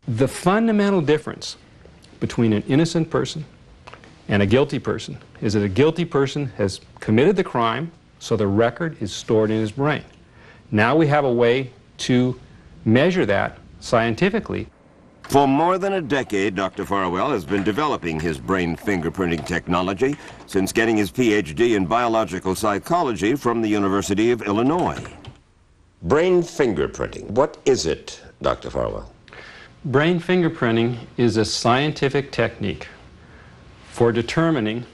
The fundamental difference between an innocent person and a guilty person is that a guilty person has committed the crime, so the record is stored in his brain. Now we have a way to measure that scientifically. For more than a decade, Dr. Farwell has been developing his brain fingerprinting technology since getting his PhD in biological psychology from the University of Illinois. Brain fingerprinting, what is it, Dr. Farwell? Brain fingerprinting is a scientific technique for determining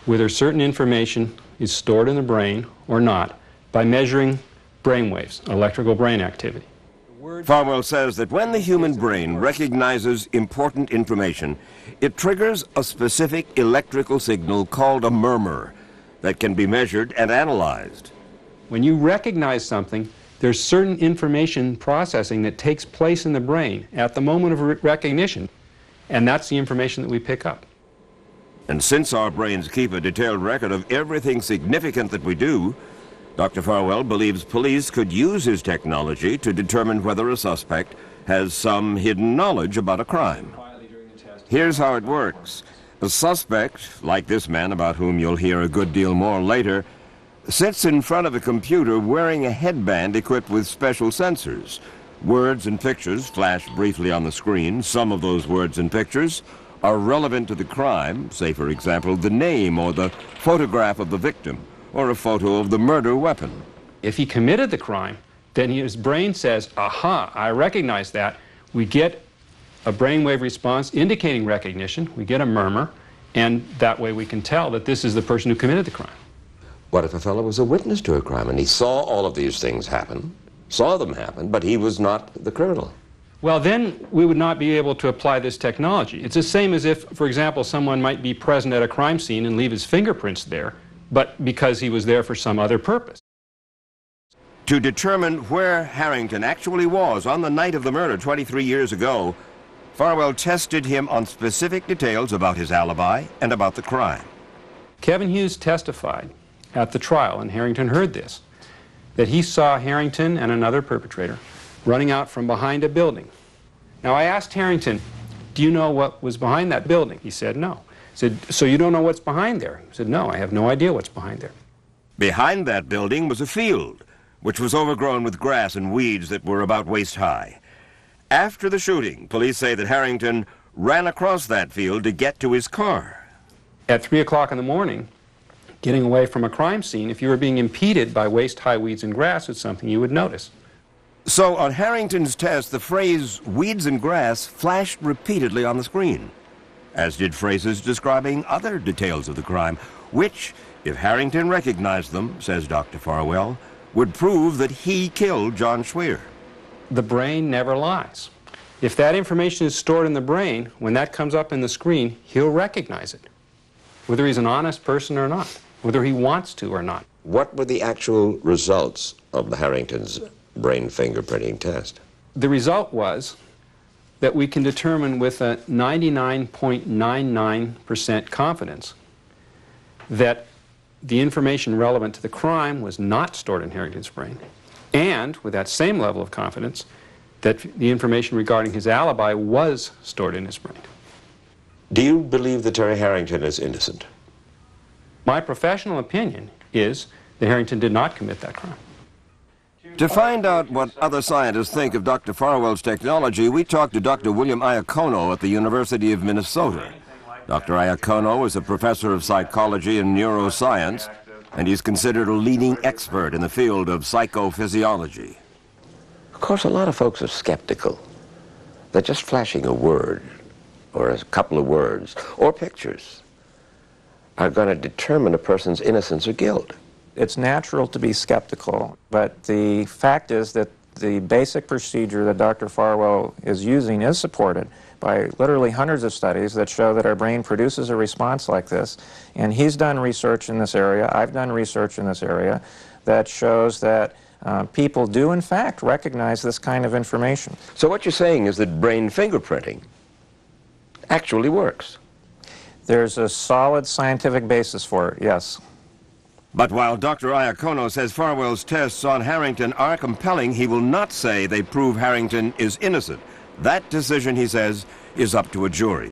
whether certain information is stored in the brain or not by measuring brain waves, electrical brain activity. Farwell says that when the human brain recognizes important information, it triggers a specific electrical signal called a murmur that can be measured and analyzed. When you recognize something, there's certain information processing that takes place in the brain at the moment of recognition, and that's the information that we pick up. And since our brains keep a detailed record of everything significant that we do, Dr. Farwell believes police could use his technology to determine whether a suspect has some hidden knowledge about a crime. Here's how it works. A suspect, like this man about whom you'll hear a good deal more later, sits in front of a computer wearing a headband equipped with special sensors. Words and pictures flash briefly on the screen. Some of those words and pictures are relevant to the crime, say for example the name or the photograph of the victim, or a photo of the murder weapon. If he committed the crime, then his brain says, aha, I recognize that. We get a brainwave response indicating recognition, we get a murmur, and that way we can tell that this is the person who committed the crime. What if a fellow was a witness to a crime and he saw all of these things happen, saw them happen, but he was not the criminal? Well, then we would not be able to apply this technology. It's the same as if, for example, someone might be present at a crime scene and leave his fingerprints there, but because he was there for some other purpose. To determine where Harrington actually was on the night of the murder 23 years ago, Farwell tested him on specific details about his alibi and about the crime. Kevin Hughes testified at the trial, and Harrington heard this, that he saw Harrington and another perpetrator running out from behind a building. Now, I asked Harrington, do you know what was behind that building? He said no. I said, so you don't know what's behind there? He said, no, I have no idea what's behind there. Behind that building was a field, which was overgrown with grass and weeds that were about waist high. After the shooting, police say that Harrington ran across that field to get to his car. At 3 o'clock in the morning, getting away from a crime scene, if you were being impeded by waist-high weeds and grass, it's something you would notice. So on Harrington's test, the phrase weeds and grass flashed repeatedly on the screen, as did phrases describing other details of the crime, which, if Harrington recognized them, says Dr. Farwell, would prove that he killed John Schweer. The brain never lies. If that information is stored in the brain, when that comes up in the screen, he'll recognize it, whether he's an honest person or not, whether he wants to or not. What were the actual results of the Harrington's brain fingerprinting test? The result was that we can determine with a 99.99% confidence that the information relevant to the crime was not stored in Harrington's brain, and with that same level of confidence that the information regarding his alibi was stored in his brain. Do you believe that Terry Harrington is innocent? My professional opinion is that Harrington did not commit that crime. To find out what other scientists think of Dr. Farwell's technology, we talked to Dr. William Iacono at the University of Minnesota. Dr. Iacono is a professor of psychology and neuroscience, and he's considered a leading expert in the field of psychophysiology. Of course, a lot of folks are skeptical that just flashing a word or a couple of words or pictures are going to determine a person's innocence or guilt. It's natural to be skeptical, but the fact is that the basic procedure that Dr. Farwell is using is supported by literally hundreds of studies that show that our brain produces a response like this. And he's done research in this area, I've done research in this area, that shows that people do in fact recognize this kind of information. So what you're saying is that brain fingerprinting actually works? There's a solid scientific basis for it, yes. But while Dr. Iacono says Farwell's tests on Harrington are compelling, he will not say they prove Harrington is innocent. That decision, he says, is up to a jury.